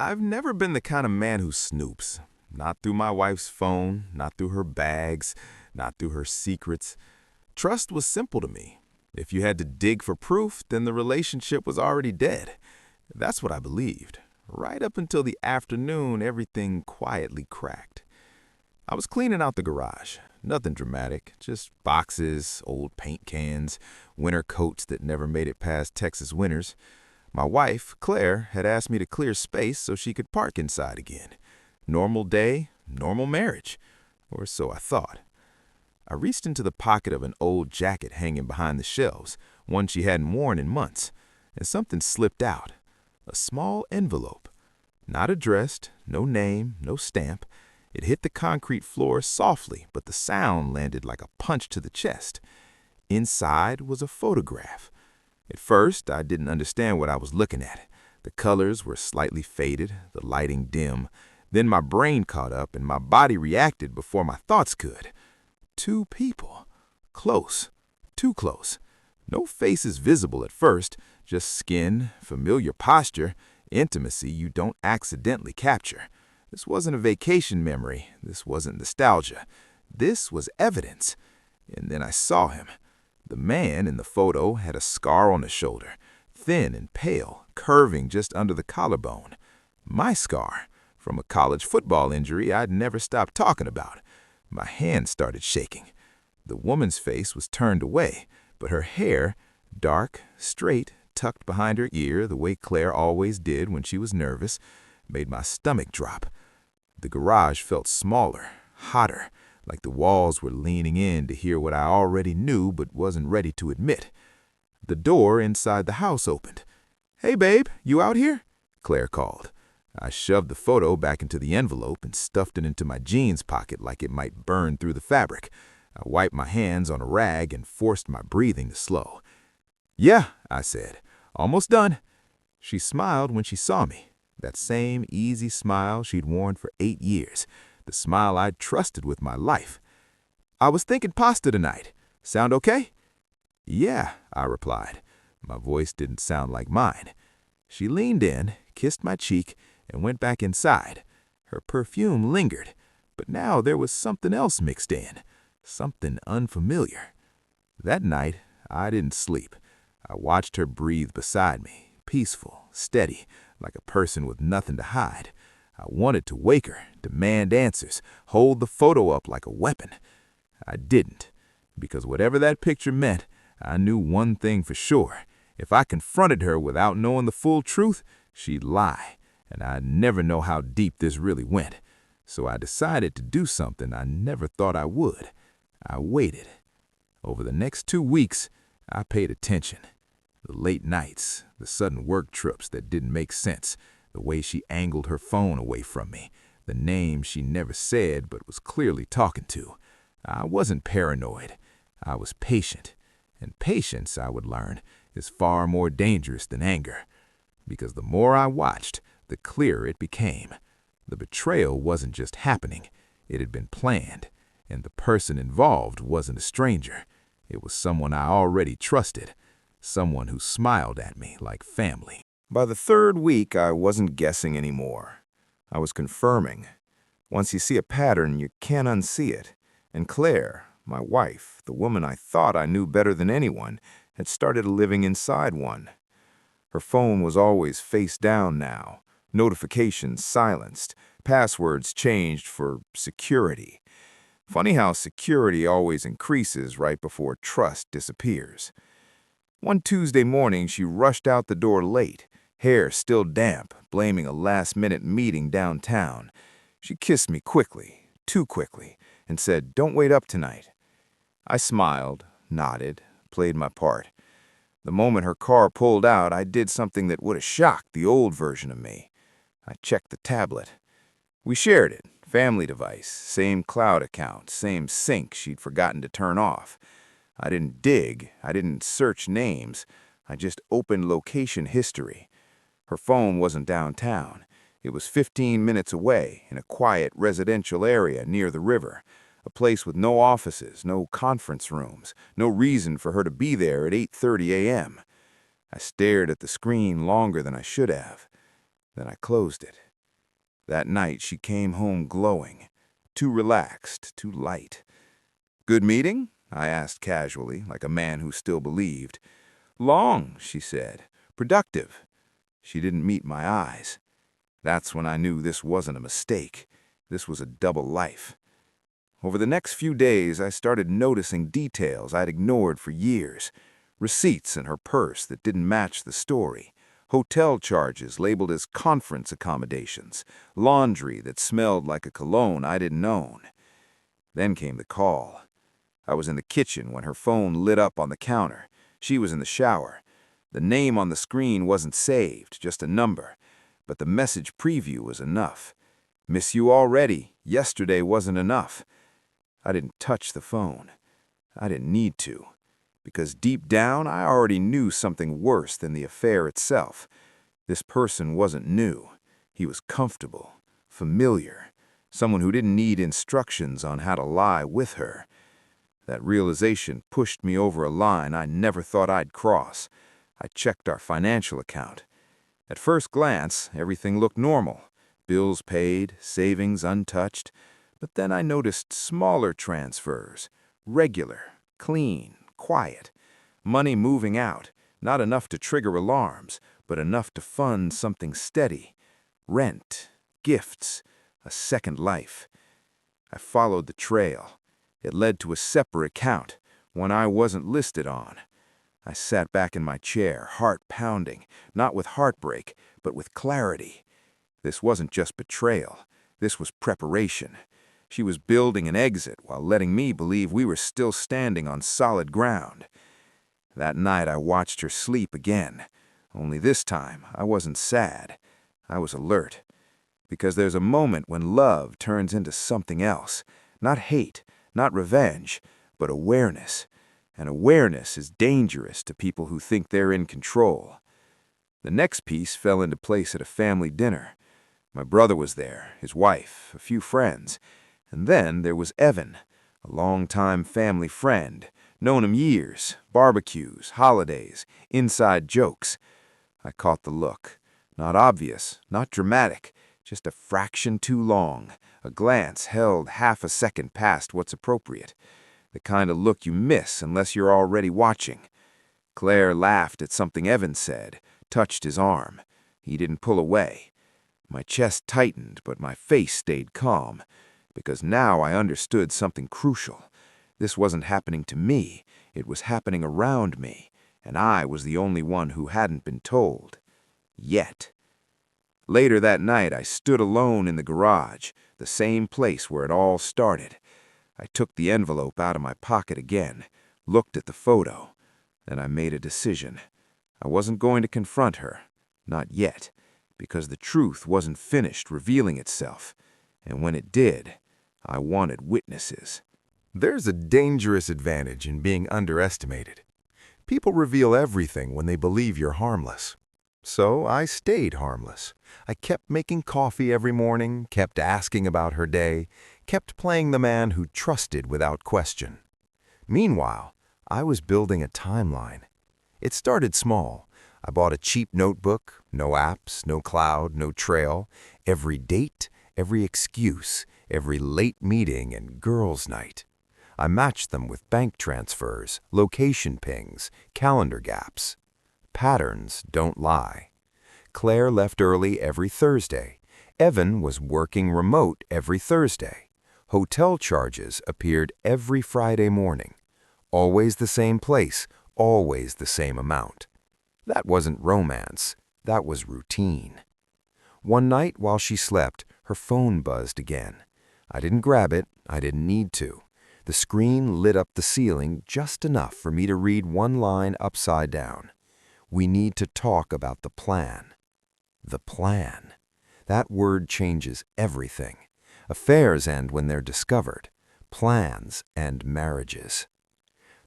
I've never been the kind of man who snoops. Not through my wife's phone, not through her bags, not through her secrets. Trust was simple to me. If you had to dig for proof, then the relationship was already dead. That's what I believed. Right up until the afternoon, everything quietly cracked. I was cleaning out the garage. Nothing dramatic, just boxes, old paint cans, winter coats that never made it past Texas winters. My wife, Claire, had asked me to clear space so she could park inside again. Normal day, normal marriage. Or so I thought. I reached into the pocket of an old jacket hanging behind the shelves, one she hadn't worn in months, and something slipped out. A small envelope. Not addressed, no name, no stamp. It hit the concrete floor softly, but the sound landed like a punch to the chest. Inside was a photograph. At first, I didn't understand what I was looking at. The colors were slightly faded, the lighting dim. Then my brain caught up and my body reacted before my thoughts could. Two people. Close. Too close. No faces visible at first, just skin, familiar posture, intimacy you don't accidentally capture. This wasn't a vacation memory. This wasn't nostalgia. This was evidence. And then I saw him. The man in the photo had a scar on his shoulder, thin and pale, curving just under the collarbone. My scar, from a college football injury I'd never stopped talking about. My hand started shaking. The woman's face was turned away, but her hair, dark, straight, tucked behind her ear the way Claire always did when she was nervous, made my stomach drop. The garage felt smaller, hotter, like the walls were leaning in to hear what I already knew but wasn't ready to admit. The door inside the house opened. "Hey, babe, you out here?" Claire called. I shoved the photo back into the envelope and stuffed it into my jeans pocket like it might burn through the fabric. I wiped my hands on a rag and forced my breathing to slow. "Yeah," I said, "almost done." She smiled when she saw me. That same easy smile she'd worn for 8 years. The smile I'd trusted with my life. "I was thinking pasta tonight. Sound okay?" "Yeah," I replied. My voice didn't sound like mine. She leaned in, kissed my cheek, and went back inside. Her perfume lingered, but now there was something else mixed in, something unfamiliar. That night, I didn't sleep. I watched her breathe beside me, peaceful, steady, like a person with nothing to hide. I wanted to wake her, demand answers, hold the photo up like a weapon. I didn't, because whatever that picture meant, I knew one thing for sure. If I confronted her without knowing the full truth, she'd lie, and I'd never know how deep this really went. So I decided to do something I never thought I would. I waited. Over the next 2 weeks, I paid attention. The late nights, the sudden work trips that didn't make sense, the way she angled her phone away from me, the name she never said but was clearly talking to. I wasn't paranoid. I was patient. And patience, I would learn, is far more dangerous than anger. Because the more I watched, the clearer it became. The betrayal wasn't just happening. It had been planned. And the person involved wasn't a stranger. It was someone I already trusted. Someone who smiled at me like family. By the 3rd week, I wasn't guessing anymore. I was confirming. Once you see a pattern, you can't unsee it. And Claire, my wife, the woman I thought I knew better than anyone, had started living inside one. Her phone was always face down now, notifications silenced, passwords changed for security. Funny how security always increases right before trust disappears. One Tuesday morning, she rushed out the door late, hair still damp, blaming a last-minute meeting downtown. She kissed me quickly, too quickly, and said, "Don't wait up tonight." I smiled, nodded, played my part. The moment her car pulled out, I did something that would have shocked the old version of me. I checked the tablet. We shared it, family device, same cloud account, same sync she'd forgotten to turn off. I didn't dig, I didn't search names, I just opened location history. Her phone wasn't downtown. It was 15 minutes away, in a quiet residential area near the river, a place with no offices, no conference rooms, no reason for her to be there at 8:30 a.m. I stared at the screen longer than I should have. Then I closed it. That night she came home glowing, too relaxed, too light. "Good meeting?" I asked casually, like a man who still believed. "Long," she said. "Productive." She didn't meet my eyes. That's when I knew this wasn't a mistake. This was a double life. Over the next few days, I started noticing details I'd ignored for years. Receipts in her purse that didn't match the story. Hotel charges labeled as conference accommodations. Laundry that smelled like a cologne I didn't own. Then came the call. I was in the kitchen when her phone lit up on the counter. She was in the shower. The name on the screen wasn't saved, just a number. But the message preview was enough. "Miss you already. Yesterday wasn't enough." I didn't touch the phone. I didn't need to. Because deep down, I already knew something worse than the affair itself. This person wasn't new. He was comfortable, familiar, someone who didn't need instructions on how to lie with her. That realization pushed me over a line I never thought I'd cross. I checked our financial account. At first glance, everything looked normal. Bills paid, savings untouched. But then I noticed smaller transfers. Regular, clean, quiet. Money moving out, not enough to trigger alarms, but enough to fund something steady. Rent, gifts, a second life. I followed the trail. It led to a separate account, one I wasn't listed on. I sat back in my chair, heart pounding, not with heartbreak, but with clarity. This wasn't just betrayal. This was preparation. She was building an exit while letting me believe we were still standing on solid ground. That night I watched her sleep again. Only this time I wasn't sad. I was alert. Because there's a moment when love turns into something else. Not hate, not revenge, but awareness. And awareness is dangerous to people who think they're in control. The next piece fell into place at a family dinner. My brother was there, his wife, a few friends. And then there was Evan, a longtime family friend. Known him years, barbecues, holidays, inside jokes. I caught the look. Not obvious, not dramatic, just a fraction too long. A glance held half a second past what's appropriate. The kind of look you miss unless you're already watching. Claire laughed at something Evan said, touched his arm. He didn't pull away. My chest tightened, but my face stayed calm. Because now I understood something crucial. This wasn't happening to me, it was happening around me, and I was the only one who hadn't been told. Yet. Later that night, I stood alone in the garage, the same place where it all started. I took the envelope out of my pocket again, looked at the photo, then I made a decision. I wasn't going to confront her, not yet, because the truth wasn't finished revealing itself, and when it did, I wanted witnesses. There's a dangerous advantage in being underestimated. People reveal everything when they believe you're harmless. So I stayed harmless. I kept making coffee every morning, kept asking about her day, kept playing the man who trusted without question. Meanwhile, I was building a timeline. It started small. I bought a cheap notebook, no apps, no cloud, no trail, every date, every excuse, every late meeting and girls' night. I matched them with bank transfers, location pings, calendar gaps. Patterns don't lie. Claire left early every Thursday. Evan was working remote every Thursday. Hotel charges appeared every Friday morning. Always the same place, always the same amount. That wasn't romance. That was routine. One night while she slept, her phone buzzed again. I didn't grab it. I didn't need to. The screen lit up the ceiling just enough for me to read one line upside down. We need to talk about the plan. The plan. That word changes everything. Affairs end when they're discovered. Plans end marriages.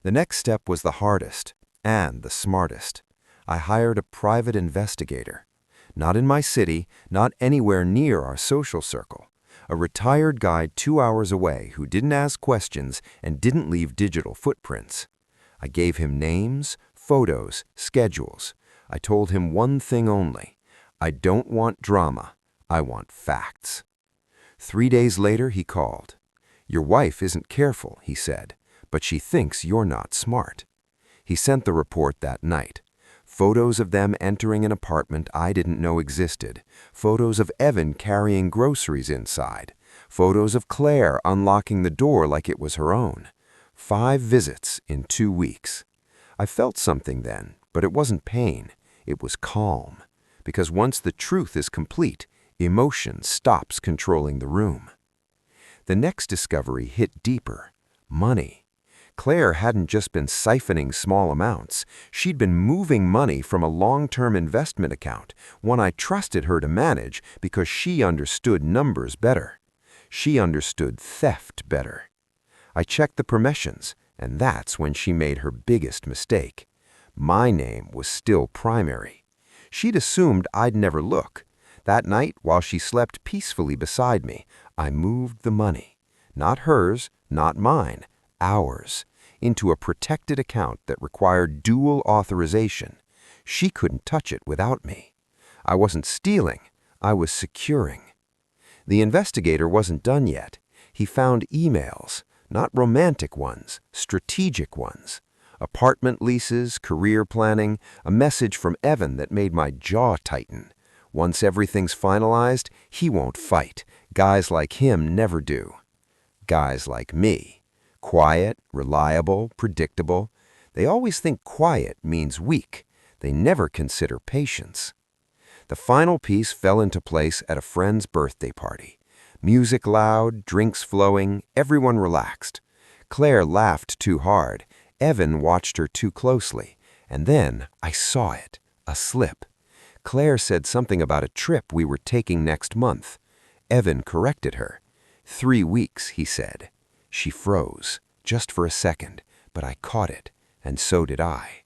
The next step was the hardest and the smartest. I hired a private investigator. Not in my city, not anywhere near our social circle. A retired guy 2 hours away who didn't ask questions and didn't leave digital footprints. I gave him names, photos, schedules. I told him one thing only. I don't want drama. I want facts. 3 days later, he called. Your wife isn't careful, he said, but she thinks you're not smart. He sent the report that night. Photos of them entering an apartment I didn't know existed. Photos of Evan carrying groceries inside. Photos of Claire unlocking the door like it was her own. 5 visits in 2 weeks. I felt something then, but it wasn't pain. It was calm. Because once the truth is complete, emotion stops controlling the room. The next discovery hit deeper. Money. Claire hadn't just been siphoning small amounts. She'd been moving money from a long-term investment account, one I trusted her to manage because she understood numbers better. She understood theft better. I checked the permissions, and that's when she made her biggest mistake. My name was still primary. She'd assumed I'd never look. That night, while she slept peacefully beside me, I moved the money. Not hers, not mine, ours, into a protected account that required dual authorization. She couldn't touch it without me. I wasn't stealing, I was securing. The investigator wasn't done yet. He found emails, not romantic ones, strategic ones. Apartment leases, career planning, a message from Evan that made my jaw tighten. Once everything's finalized, he won't fight. Guys like him never do. Guys like me. Quiet, reliable, predictable. They always think quiet means weak. They never consider patience. The final piece fell into place at a friend's birthday party. Music loud, drinks flowing, everyone relaxed. Claire laughed too hard. Evan watched her too closely. And then I saw it, a slip. Claire said something about a trip we were taking next month. Evan corrected her. 3 weeks, he said. She froze, just for a second, but I caught it, and so did I.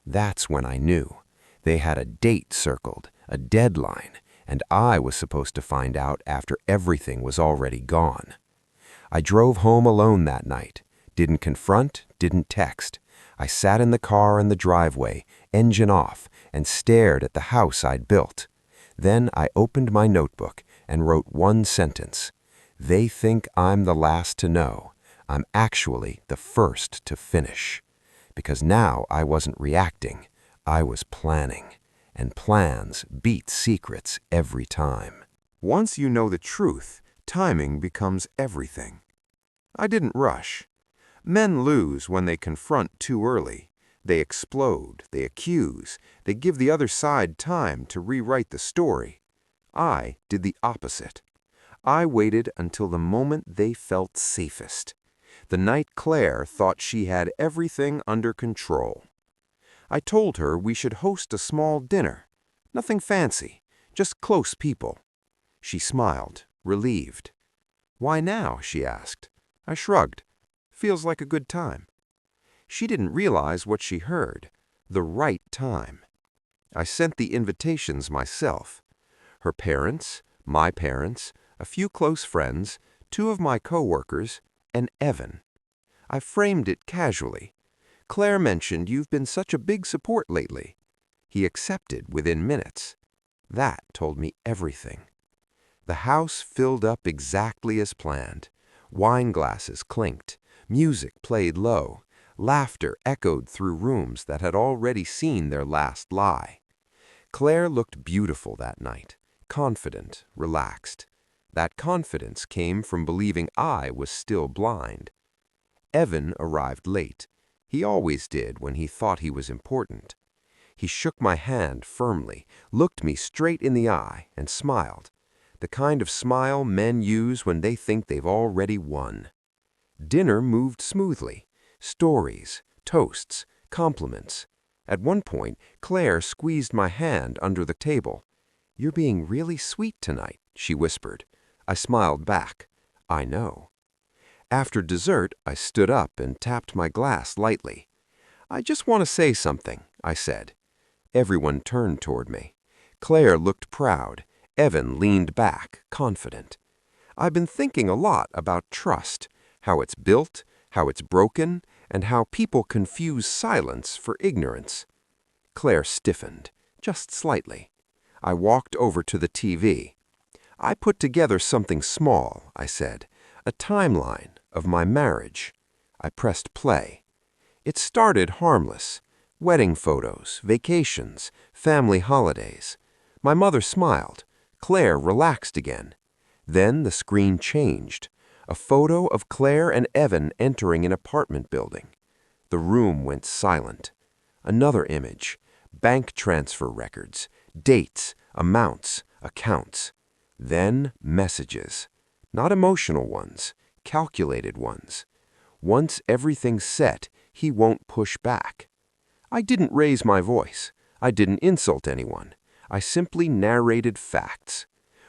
That's when I knew. They had a date circled, a deadline, and I was supposed to find out after everything was already gone. I drove home alone that night. Didn't confront, didn't text. I sat in the car in the driveway, engine off, and stared at the house I'd built. Then I opened my notebook and wrote one sentence. They think I'm the last to know. I'm actually the first to finish. Because now I wasn't reacting. I was planning. And plans beat secrets every time. Once you know the truth, timing becomes everything. I didn't rush. Men lose when they confront too early. They explode, they accuse, they give the other side time to rewrite the story. I did the opposite. I waited until the moment they felt safest. The night Claire thought she had everything under control. I told her we should host a small dinner. Nothing fancy, just close people. She smiled, relieved. Why now? She asked. I shrugged. Feels like a good time. She didn't realize what she heard. The right time. I sent the invitations myself. Her parents, my parents, a few close friends, 2 of my coworkers, and Evan. I framed it casually. Claire mentioned you've been such a big support lately. He accepted within minutes. That told me everything. The house filled up exactly as planned. Wine glasses clinked. Music played low. Laughter echoed through rooms that had already seen their last lie. Claire looked beautiful that night, confident, relaxed. That confidence came from believing I was still blind. Evan arrived late. He always did when he thought he was important. He shook my hand firmly, looked me straight in the eye, and smiled. The kind of smile men use when they think they've already won. Dinner moved smoothly. Stories, toasts, compliments. At one point, Claire squeezed my hand under the table. "You're being really sweet tonight," she whispered. I smiled back. I know. After dessert, I stood up and tapped my glass lightly. "I just want to say something," I said. Everyone turned toward me. Claire looked proud. Evan leaned back, confident. I've been thinking a lot about trust, how it's built, how it's broken, and how people confuse silence for ignorance. Claire stiffened, just slightly. I walked over to the TV. I put together something small, I said, a timeline of my marriage. I pressed play. It started harmless. Wedding photos, vacations, family holidays. My mother smiled. Claire relaxed again. Then the screen changed. A photo of Claire and Evan entering an apartment building. The room went silent. Another image. Bank transfer records, dates, amounts, accounts. Then messages. Not emotional ones, calculated ones. Once everything's set, he won't push back. I didn't raise my voice. I didn't insult anyone. I simply narrated facts.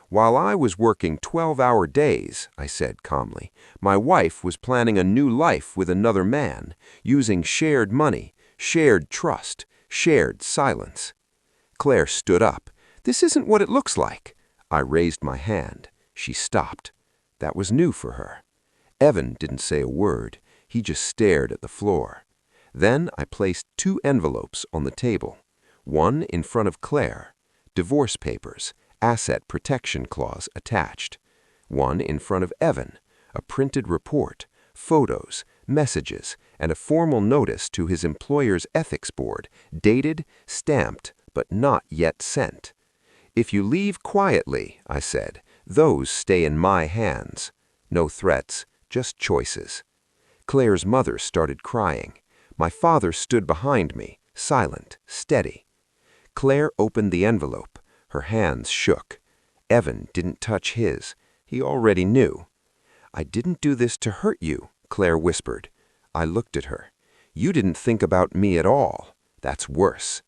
While I was working 12-hour days, I said calmly, my wife was planning a new life with another man, using shared money, shared trust, shared silence. Claire stood up. This isn't what it looks like. I raised my hand. She stopped. That was new for her. Evan didn't say a word. He just stared at the floor. Then I placed 2 envelopes on the table. One in front of Claire. Divorce papers, asset protection clause attached. One in front of Evan. A printed report, photos, messages, and a formal notice to his employer's ethics board, dated, stamped, but not yet sent. If you leave quietly, I said, those stay in my hands. No threats, just choices. Claire's mother started crying. My father stood behind me, silent, steady. Claire opened the envelope. Her hands shook. Evan didn't touch his. He already knew. I didn't do this to hurt you, Claire whispered. I looked at her. You didn't think about me at all. That's worse.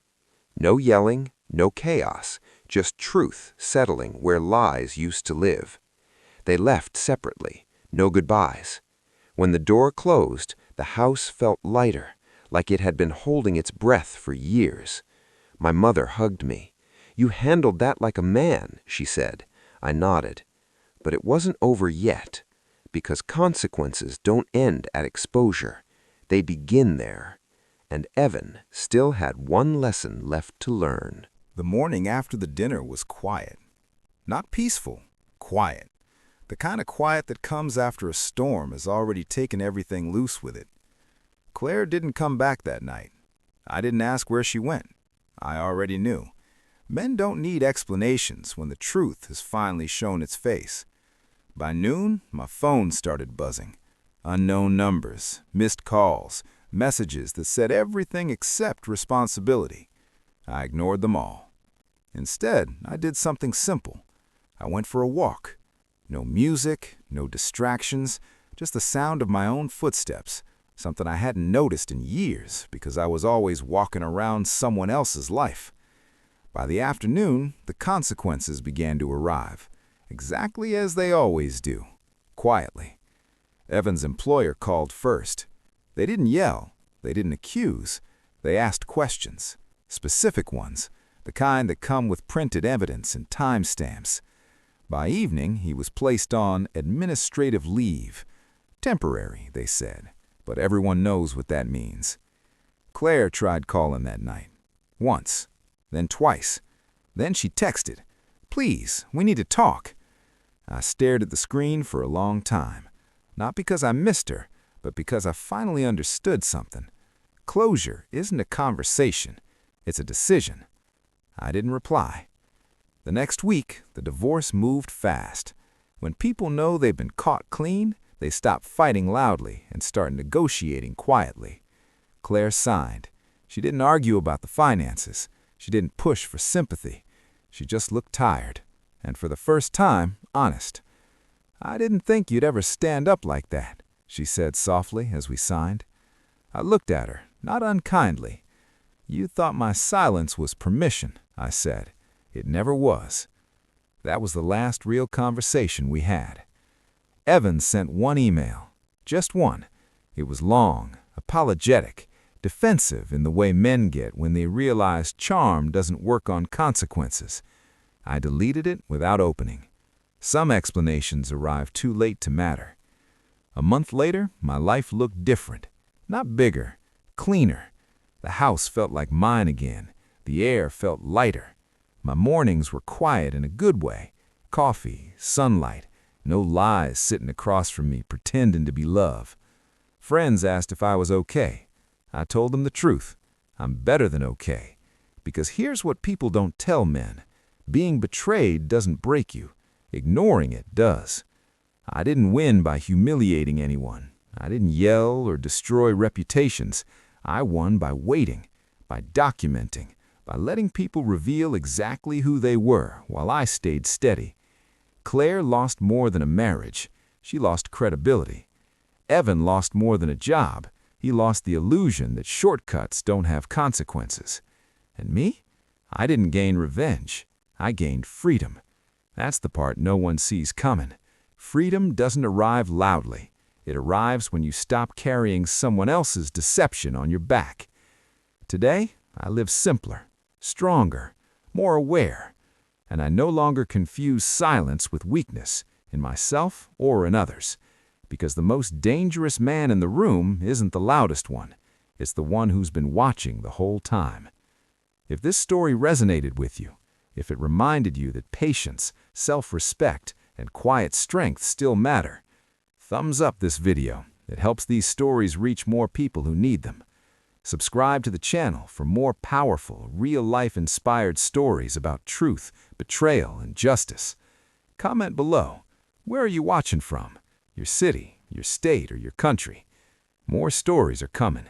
No yelling, no chaos, just truth settling where lies used to live. They left separately. No goodbyes. When the door closed, the house felt lighter, like it had been holding its breath for years. My mother hugged me. You handled that like a man, she said. I nodded. But it wasn't over yet, because consequences don't end at exposure. They begin there. And Evan still had one lesson left to learn. The morning after the dinner was quiet. Not peaceful, quiet. The kind of quiet that comes after a storm has already taken everything loose with it. Claire didn't come back that night. I didn't ask where she went. I already knew. Men don't need explanations when the truth has finally shown its face. By noon, my phone started buzzing. Unknown numbers, missed calls, messages that said everything except responsibility. I ignored them all. Instead, I did something simple. I went for a walk. No music, no distractions, just the sound of my own footsteps, something I hadn't noticed in years because I was always walking around someone else's life. By the afternoon, the consequences began to arrive, exactly as they always do, quietly. Evan's employer called first. They didn't yell, they didn't accuse, they asked questions, specific ones, the kind that come with printed evidence and timestamps. By evening, he was placed on administrative leave. Temporary, they said, but everyone knows what that means. Claire tried calling that night. Once, then twice. Then she texted, "Please, we need to talk." I stared at the screen for a long time, not because I missed her, but because I finally understood something. Closure isn't a conversation, it's a decision. I didn't reply. The next week, the divorce moved fast. When people know they've been caught clean, they stop fighting loudly and start negotiating quietly. Claire signed. She didn't argue about the finances. She didn't push for sympathy. She just looked tired, and for the first time, honest. "I didn't think you'd ever stand up like that," she said softly as we signed. I looked at her, not unkindly. "You thought my silence was permission," I said. "It never was." That was the last real conversation we had. Evan sent one email, just one. It was long, apologetic, defensive in the way men get when they realize charm doesn't work on consequences. I deleted it without opening. Some explanations arrived too late to matter. A month later, my life looked different. Not bigger, cleaner. The house felt like mine again. The air felt lighter. My mornings were quiet in a good way. coffee, sunlight, no lies sitting across from me pretending to be love. Friends asked if I was okay. I told them the truth. I'm better than okay. Because here's what people don't tell men. Being betrayed doesn't break you. Ignoring it does. I didn't win by humiliating anyone. I didn't yell or destroy reputations. I won by waiting, by documenting, by letting people reveal exactly who they were while I stayed steady. Claire lost more than a marriage. She lost credibility. Evan lost more than a job. He lost the illusion that shortcuts don't have consequences. And me? I didn't gain revenge. I gained freedom. That's the part no one sees coming. Freedom doesn't arrive loudly. It arrives when you stop carrying someone else's deception on your back. Today, I live simpler, stronger, more aware, and I no longer confuse silence with weakness in myself or in others, because the most dangerous man in the room isn't the loudest one. It's the one who's been watching the whole time. If this story resonated with you, if it reminded you that patience, self-respect, and quiet strength still matter, thumbs up this video. It helps these stories reach more people who need them. Subscribe to the channel for more powerful, real-life inspired stories about truth, betrayal, and justice. Comment below. Where are you watching from? Your city, your state, or your country? More stories are coming.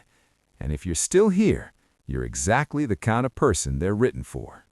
And if you're still here, you're exactly the kind of person they're written for.